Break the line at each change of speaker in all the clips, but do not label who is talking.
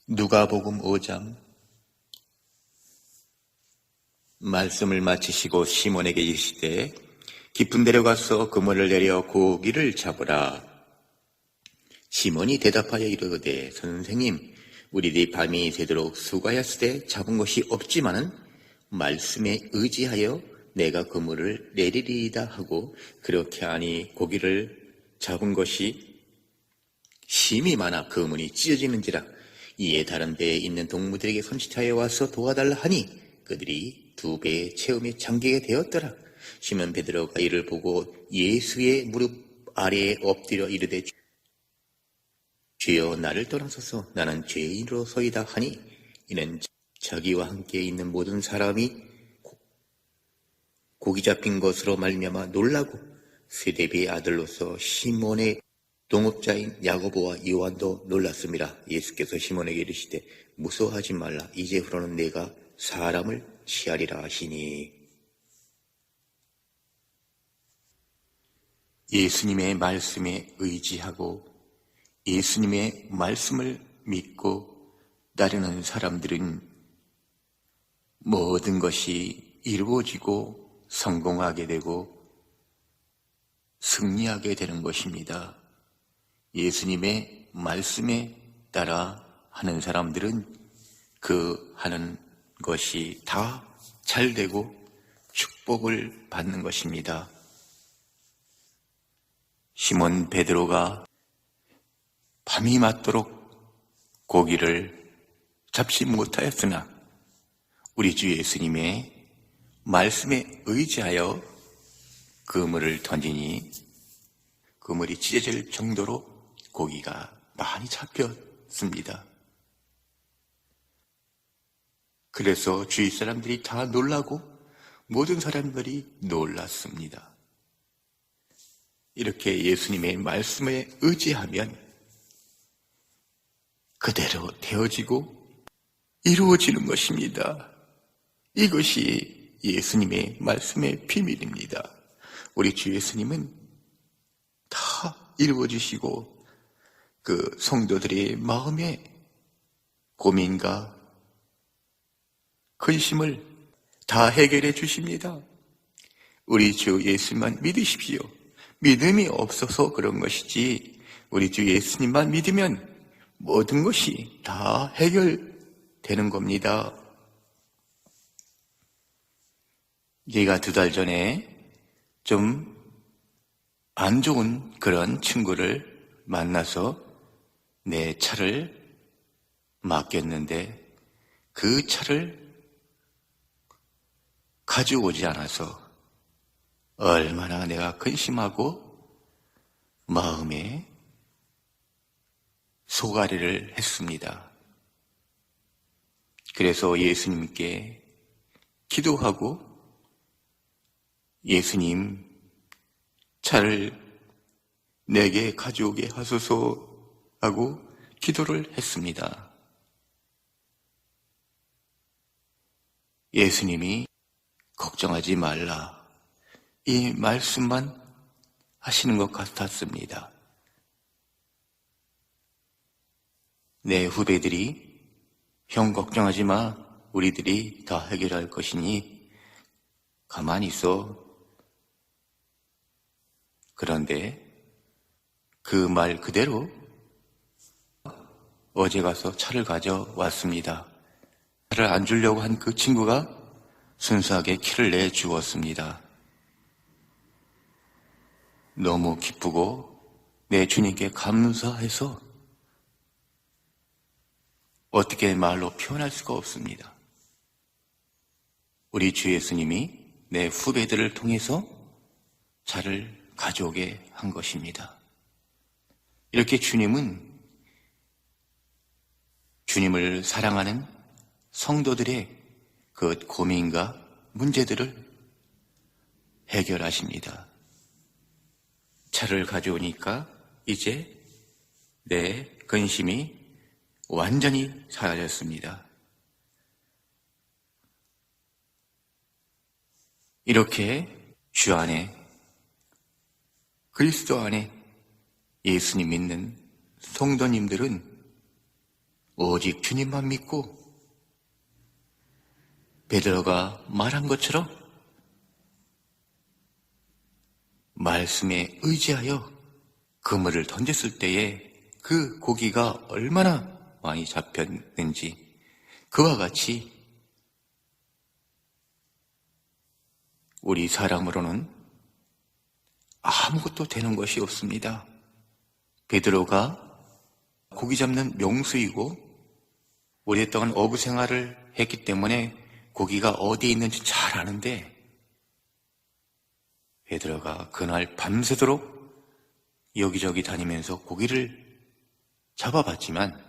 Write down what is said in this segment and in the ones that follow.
누가복음 5장. 말씀을 마치시고 시몬에게 이르시되 깊은 데로 가서 그물을 내려 고기를 잡으라. 시몬이 대답하여 이르되 선생님, 우리들이 밤이 새도록 수고하였으되 잡은 것이 없지만은 말씀에 의지하여 내가 그물을 내리리이다 하고, 그렇게 하니 고기를 잡은 것이 심이 많아 그물이 찢어지는지라. 이에 다른 배에 있는 동무들에게 손짓하여 와서 도와달라 하니 그들이 2배의 체험에 잠기게 되었더라. 시몬 베드로가 이를 보고 예수의 무릎 아래에 엎드려 이르되 주여, 나를 떠나소서, 나는 죄인으로소이다 하니, 이는 자기와 함께 있는 모든 사람이 고기 잡힌 것으로 말미암아 놀라고 세데비의 아들로서 시몬의 동업자인 야고보와 요한도 놀랐습니다. 예수께서 시몬에게 이르시되 무서워하지 말라, 이제후로는 내가 사람을 취하리라 하시니. 예수님의 말씀에 의지하고 예수님의 말씀을 믿고 따르는 사람들은 모든 것이 이루어지고 성공하게 되고 승리하게 되는 것입니다. 예수님의 말씀에 따라 하는 사람들은 그 하는 것이 다 잘되고 축복을 받는 것입니다. 시몬 베드로가 밤이 맞도록 고기를 잡지 못하였으나 우리 주 예수님의 말씀에 의지하여 그물을 던지니 그물이 찢어질 정도로 고기가 많이 잡혔습니다. 그래서 주위 사람들이 다 놀라고 모든 사람들이 놀랐습니다. 이렇게 예수님의 말씀에 의지하면 그대로 되어지고 이루어지는 것입니다. 이것이 예수님의 말씀의 비밀입니다. 우리 주 예수님은 다 이루어주시고 그 성도들의 마음의 고민과 근심을 다 해결해 주십니다. 우리 주 예수님만 믿으십시오. 믿음이 없어서 그런 것이지 우리 주 예수님만 믿으면 모든 것이 다 해결되는 겁니다. 제가 2달 전에 좀 안 좋은 그런 친구를 만나서 내 차를 맡겼는데 그 차를 가져오지 않아서 얼마나 내가 근심하고 마음에 소가리를 했습니다. 그래서 예수님께 기도하고 예수님, 차를 내게 가져오게 하소서 하고 기도를 했습니다. 예수님이 걱정하지 말라, 이 말씀만 하시는 것 같았습니다. 내 후배들이 형 걱정하지 마, 우리들이 다 해결할 것이니 가만히 있어. 그런데 그 말 그대로 어제 가서 차를 가져왔습니다. 차를 안 주려고 한 그 친구가 순수하게 키를 내주었습니다. 너무 기쁘고 내 주님께 감사해서 어떻게 말로 표현할 수가 없습니다. 우리 주 예수님이 내 후배들을 통해서 차를 가져오게 한 것입니다. 이렇게 주님은 주님을 사랑하는 성도들의 그 고민과 문제들을 해결하십니다. 차를 가져오니까 이제 내 근심이 완전히 사라졌습니다. 이렇게 주 안에, 그리스도 안에 예수님 믿는 성도님들은 오직 주님만 믿고 베드로가 말한 것처럼 말씀에 의지하여 그물을 던졌을 때에 그 고기가 얼마나 많이 잡혔는지 그와 같이 우리 사람으로는 아무것도 되는 것이 없습니다. 베드로가 고기 잡는 명수이고 오랫동안 어부 생활을 했기 때문에 고기가 어디에 있는지 잘 아는데 베드로가 그날 밤새도록 여기저기 다니면서 고기를 잡아봤지만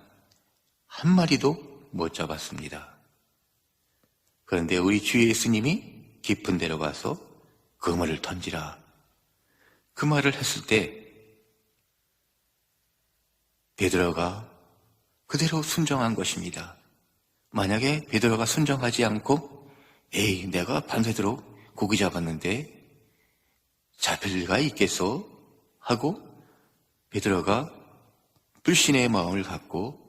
한 마리도 못 잡았습니다. 그런데 우리 주 예수님이 깊은 데로 가서 그물을 던지라 그 말을 했을 때 베드로가 그대로 순종한 것입니다. 만약에 베드로가 순종하지 않고 에이 내가 밤새도록 고기 잡았는데 잡힐 리가 있겠어? 하고 베드로가 불신의 마음을 갖고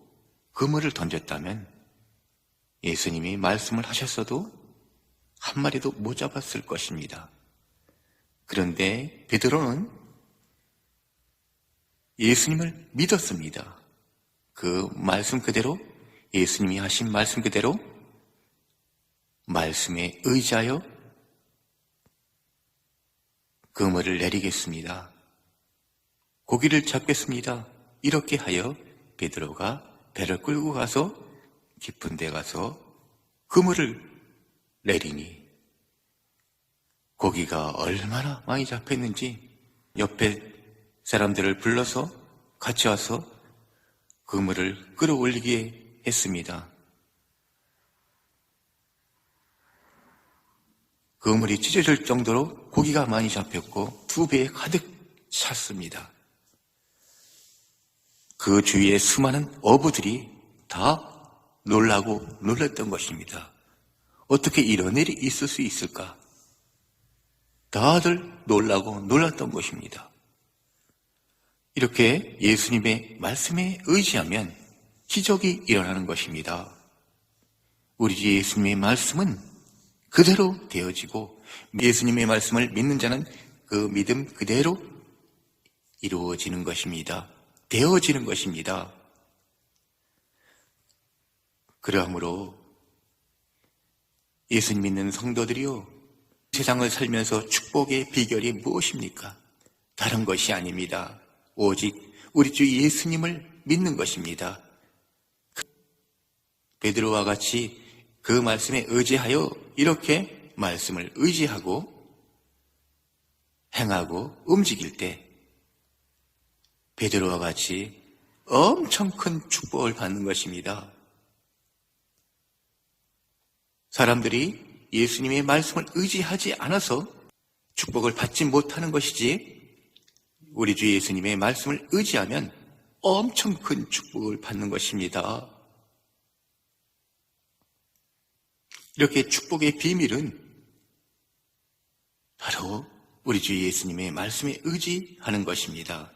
그물을 던졌다면 예수님이 말씀을 하셨어도 한 마리도 못 잡았을 것입니다. 그런데 베드로는 예수님을 믿었습니다. 그 말씀 그대로 예수님이 하신 말씀 그대로 말씀에 의지하여 그물을 내리겠습니다. 고기를 잡겠습니다. 이렇게 하여 베드로가 배를 끌고 가서 깊은 데 가서 그물을 내리니 고기가 얼마나 많이 잡혔는지 옆에 사람들을 불러서 같이 와서 그물을 끌어올리게 했습니다. 그물이 찢어질 정도로 고기가 많이 잡혔고 2배에 가득 찼습니다. 그 주위에 수많은 어부들이 다 놀랐던 것입니다. 어떻게 이런 일이 있을 수 있을까? 다들 놀랐던 것입니다. 이렇게 예수님의 말씀에 의지하면 기적이 일어나는 것입니다. 우리 주 예수님의 말씀은 그대로 되어지고 예수님의 말씀을 믿는 자는 그 믿음 그대로 이루어지는 것입니다. 되어지는 것입니다. 그러므로 예수님 믿는 성도들이요, 세상을 살면서 축복의 비결이 무엇입니까? 다른 것이 아닙니다. 오직 우리 주 예수님을 믿는 것입니다. 베드로와 같이 그 말씀에 의지하여 이렇게 말씀을 의지하고 행하고 움직일 때 베드로와 같이 엄청 큰 축복을 받는 것입니다. 사람들이 예수님의 말씀을 의지하지 않아서 축복을 받지 못하는 것이지 우리 주 예수님의 말씀을 의지하면 엄청 큰 축복을 받는 것입니다. 이렇게 축복의 비밀은 바로 우리 주 예수님의 말씀에 의지하는 것입니다.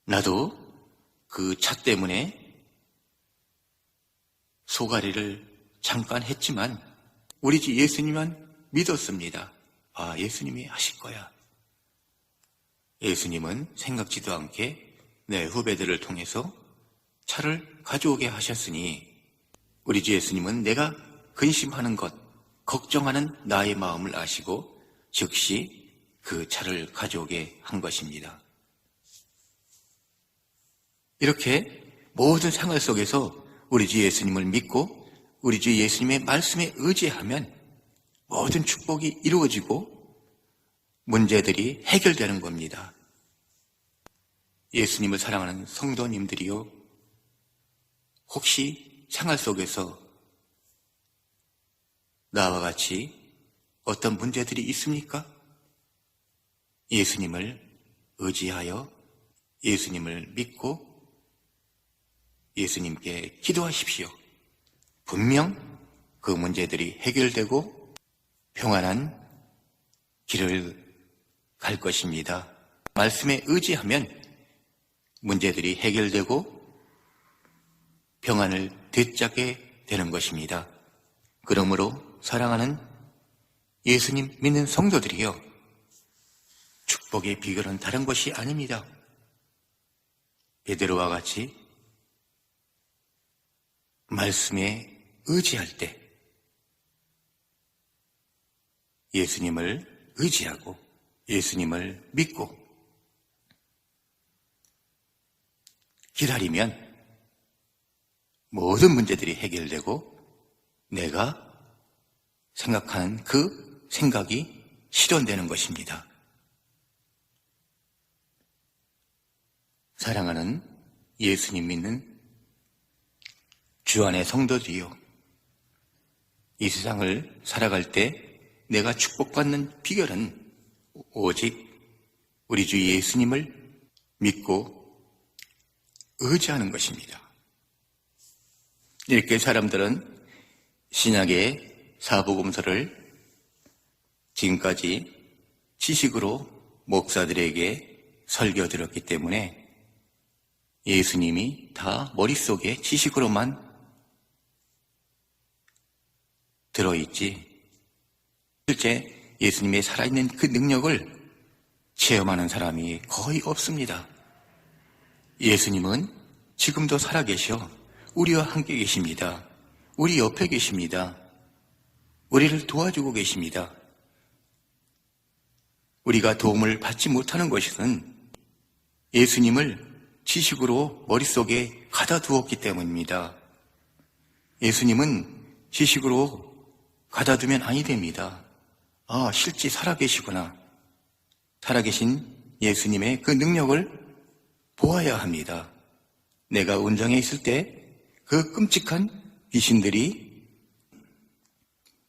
나도 그 차 때문에 소가리를 잠깐 했지만 우리 주 예수님만 믿었습니다. 아, 예수님이 하실 거야. 예수님은 생각지도 않게 내 후배들을 통해서 차를 가져오게 하셨으니 우리 주 예수님은 내가 근심하는 것, 걱정하는 나의 마음을 아시고 즉시 그 차를 가져오게 한 것입니다. 이렇게 모든 생활 속에서 우리 주 예수님을 믿고 우리 주 예수님의 말씀에 의지하면 모든 축복이 이루어지고 문제들이 해결되는 겁니다. 예수님을 사랑하는 성도님들이요, 혹시 생활 속에서 나와 같이 어떤 문제들이 있습니까? 예수님을 의지하여 예수님을 믿고 예수님께 기도하십시오. 분명 그 문제들이 해결되고 평안한 길을 갈 것입니다. 말씀에 의지하면 문제들이 해결되고 평안을 되찾게 되는 것입니다. 그러므로 사랑하는 예수님 믿는 성도들이요, 축복의 비결은 다른 것이 아닙니다. 베드로와 같이 말씀에 의지할 때 예수님을 의지하고 예수님을 믿고 기다리면 모든 문제들이 해결되고 내가 생각하는 그 생각이 실현되는 것입니다. 사랑하는 예수님 믿는 주 안의 성도들이요, 이 세상을 살아갈 때 내가 축복받는 비결은 오직 우리 주 예수님을 믿고 의지하는 것입니다. 이렇게 사람들은 신약의 사복음서를 지금까지 지식으로 목사들에게 설교드렸기 때문에 예수님이 다 머릿속에 지식으로만 들어있지, 실제 예수님의 살아있는 그 능력을 체험하는 사람이 거의 없습니다. 예수님은 지금도 살아계셔 우리와 함께 계십니다. 우리 옆에 계십니다. 우리를 도와주고 계십니다. 우리가 도움을 받지 못하는 것은 예수님을 지식으로 머릿속에 가다 두었기 때문입니다. 예수님은 지식으로 가다 두면 아니 됩니다. 아, 실제 살아계시구나. 살아계신 예수님의 그 능력을 보아야 합니다. 내가 운정에 있을 때 그 끔찍한 귀신들이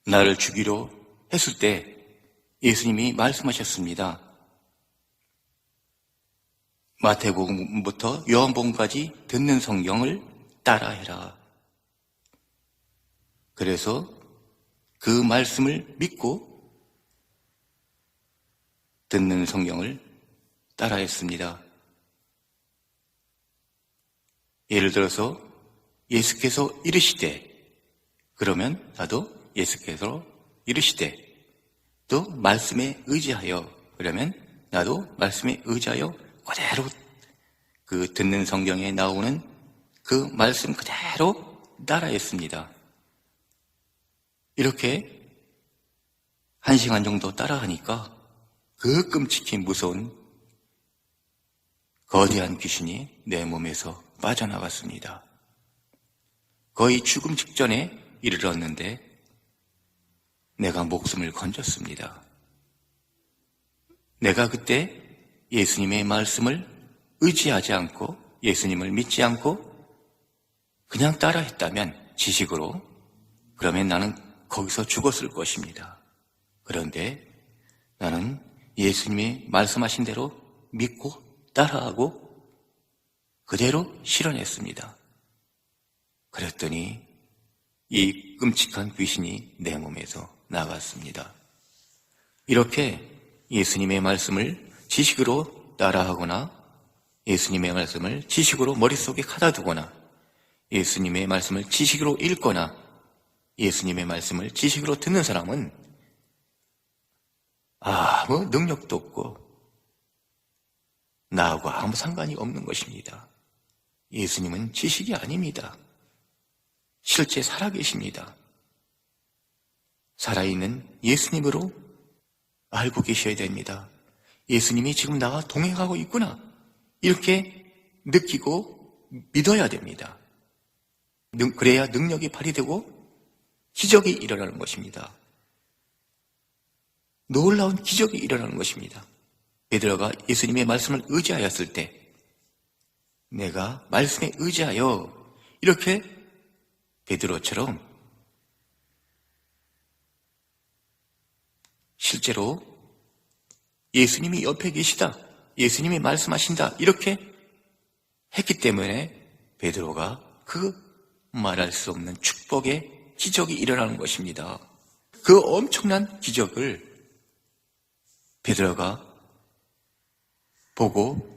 나를 죽이려 했을 때 예수님이 말씀하셨습니다. 마태복음부터 요한복음까지 듣는 성경을 따라해라. 그래서 그 말씀을 믿고 듣는 성경을 따라했습니다. 예를 들어서 예수께서 이르시되, 그러면 나도 예수께서 이르시되, 또 말씀에 의지하여, 그러면 나도 말씀에 의지하여 그대로 그 듣는 성경에 나오는 그 말씀 그대로 따라했습니다. 이렇게 1시간 정도 따라하니까 그 끔찍히 무서운 거대한 귀신이 내 몸에서 빠져나갔습니다. 거의 죽음 직전에 이르렀는데 내가 목숨을 건졌습니다. 내가 그때 예수님의 말씀을 의지하지 않고 예수님을 믿지 않고 그냥 따라했다면 지식으로, 그러면 나는 거기서 죽었을 것입니다. 그런데 나는 예수님이 말씀하신 대로 믿고 따라하고 그대로 실현했습니다. 그랬더니 이 끔찍한 귀신이 내 몸에서 나갔습니다. 이렇게 예수님의 말씀을 지식으로 따라하거나 예수님의 말씀을 지식으로 머릿속에 가다 두거나 예수님의 말씀을 지식으로 읽거나 예수님의 말씀을 지식으로 듣는 사람은 아무 능력도 없고 나하고 아무 상관이 없는 것입니다. 예수님은 지식이 아닙니다. 실제 살아계십니다. 살아있는 예수님으로 알고 계셔야 됩니다. 예수님이 지금 나와 동행하고 있구나, 이렇게 느끼고 믿어야 됩니다. 그래야 능력이 발휘되고 기적이 일어나는 것입니다. 놀라운 기적이 일어나는 것입니다. 베드로가 예수님의 말씀을 의지하였을 때 내가 말씀에 의지하여, 이렇게 베드로처럼 실제로 예수님이 옆에 계시다, 예수님이 말씀하신다, 이렇게 했기 때문에 베드로가 그 말할 수 없는 축복의 기적이 일어나는 것입니다. 그 엄청난 기적을 베드로가 보고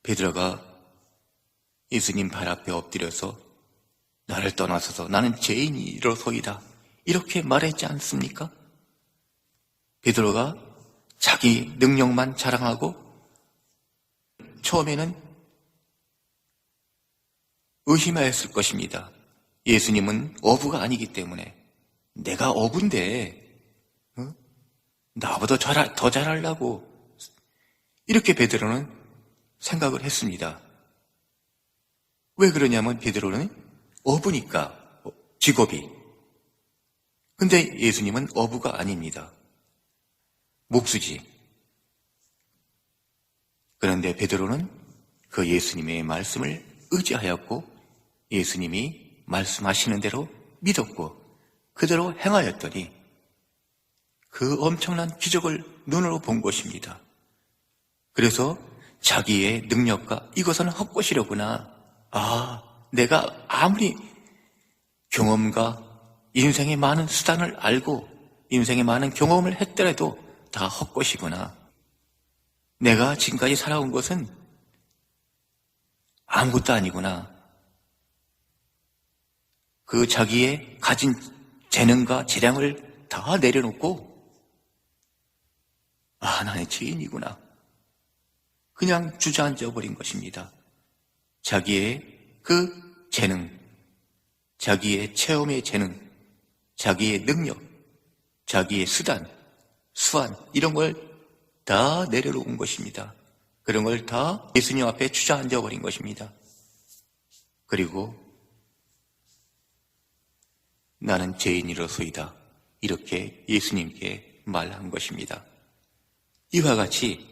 베드로가 예수님 발 앞에 엎드려서 나를 떠나서서 나는 죄인이로소이다 이렇게 말했지 않습니까? 베드로가 자기 능력만 자랑하고 처음에는 의심하였을 것입니다. 예수님은 어부가 아니기 때문에 내가 어부인데 나보다 더 잘하려고 이렇게 베드로는 생각을 했습니다. 왜 그러냐면 베드로는 어부니까 직업이. 근데 예수님은 어부가 아닙니다. 목수지. 그런데 베드로는 그 예수님의 말씀을 의지하였고 예수님이 말씀하시는 대로 믿었고 그대로 행하였더니 그 엄청난 기적을 눈으로 본 것입니다. 그래서 자기의 능력과 이것은 헛것이려구나. 내가 아무리 경험과 인생의 많은 수단을 알고 인생의 많은 경험을 했더라도 다 헛것이구나. 내가 지금까지 살아온 것은 아무것도 아니구나. 그 자기의 가진 재능과 재량을 다 내려놓고 나는 죄인이구나. 그냥 주저앉아 버린 것입니다. 자기의 그 재능, 자기의 체험의 재능, 자기의 능력, 자기의 수단, 수완 이런 걸 다 내려놓은 것입니다. 그런 걸 다 예수님 앞에 주저앉아 버린 것입니다. 그리고 나는 죄인이로소이다 이렇게 예수님께 말한 것입니다. 이와 같이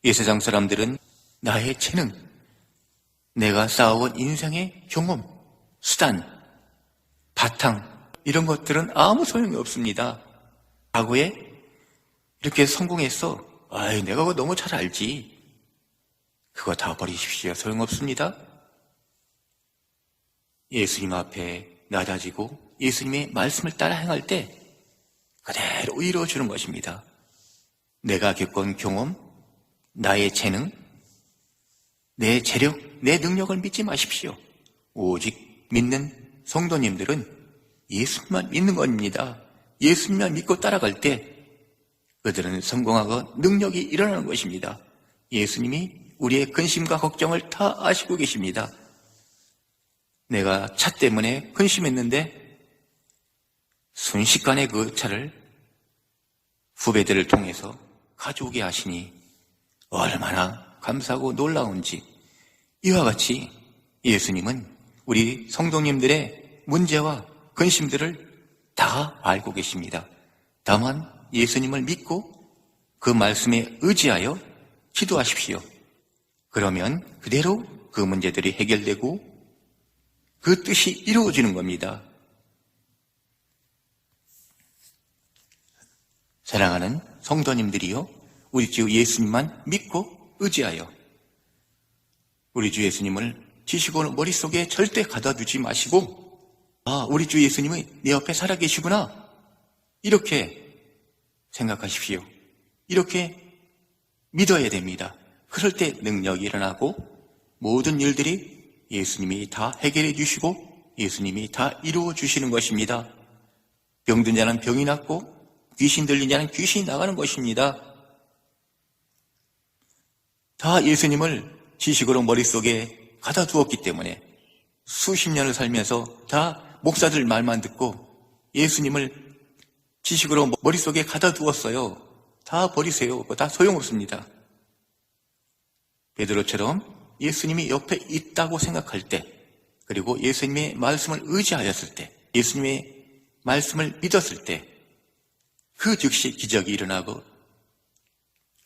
이 세상 사람들은 나의 재능, 내가 쌓아온 인생의 경험, 수단, 바탕 이런 것들은 아무 소용이 없습니다. 과거에 이렇게 성공해서 내가 그거 너무 잘 알지. 그거 다 버리십시오. 소용없습니다. 예수님 앞에 낮아지고 예수님의 말씀을 따라 행할 때 그대로 이루어주는 것입니다. 내가 겪은 경험, 나의 재능, 내 재력, 내 능력을 믿지 마십시오. 오직 믿는 성도님들은 예수님만 믿는 겁니다. 예수님만 믿고 따라갈 때 그들은 성공하고 능력이 일어나는 것입니다. 예수님이 우리의 근심과 걱정을 다 아시고 계십니다. 내가 차 때문에 근심했는데 순식간에 그 차를 후배들을 통해서 가져오게 하시니 얼마나 감사하고 놀라운지. 이와 같이 예수님은 우리 성도님들의 문제와 근심들을 다 알고 계십니다. 다만 예수님을 믿고 그 말씀에 의지하여 기도하십시오. 그러면 그대로 그 문제들이 해결되고 그 뜻이 이루어지는 겁니다. 사랑하는 성도님들이요, 우리 주 예수님만 믿고 의지하여 우리 주 예수님을 지시고 머릿속에 절대 가둬 두지 마시고 우리 주 예수님이 내 옆에 살아계시구나 이렇게 생각하십시오. 이렇게 믿어야 됩니다. 그럴 때 능력이 일어나고 모든 일들이 예수님이 다 해결해 주시고 예수님이 다 이루어 주시는 것입니다. 병든 자는 병이 낫고 귀신 들린 자는 귀신이 나가는 것입니다. 다 예수님을 지식으로 머릿속에 가다 두었기 때문에 수십 년을 살면서 다 목사들 말만 듣고 예수님을 지식으로 머릿속에 가다 두었어요. 다 버리세요. 그거 다 소용없습니다. 베드로처럼 예수님이 옆에 있다고 생각할 때, 그리고 예수님의 말씀을 의지하였을 때, 예수님의 말씀을 믿었을 때, 그 즉시 기적이 일어나고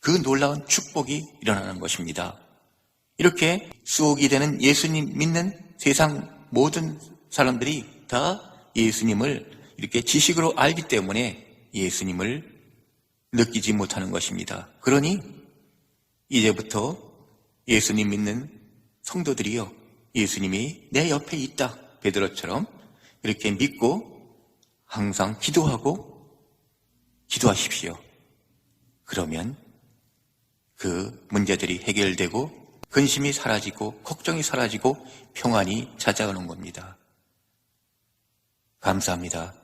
그 놀라운 축복이 일어나는 것입니다. 이렇게 수옥이 되는 예수님 믿는 세상 모든 사람들이 다 예수님을 이렇게 지식으로 알기 때문에 예수님을 느끼지 못하는 것입니다. 그러니 이제부터 예수님 믿는 성도들이요, 예수님이 내 옆에 있다 베드로처럼 이렇게 믿고 항상 기도하십시오. 그러면 그 문제들이 해결되고 근심이 사라지고 걱정이 사라지고 평안이 찾아오는 겁니다. 감사합니다.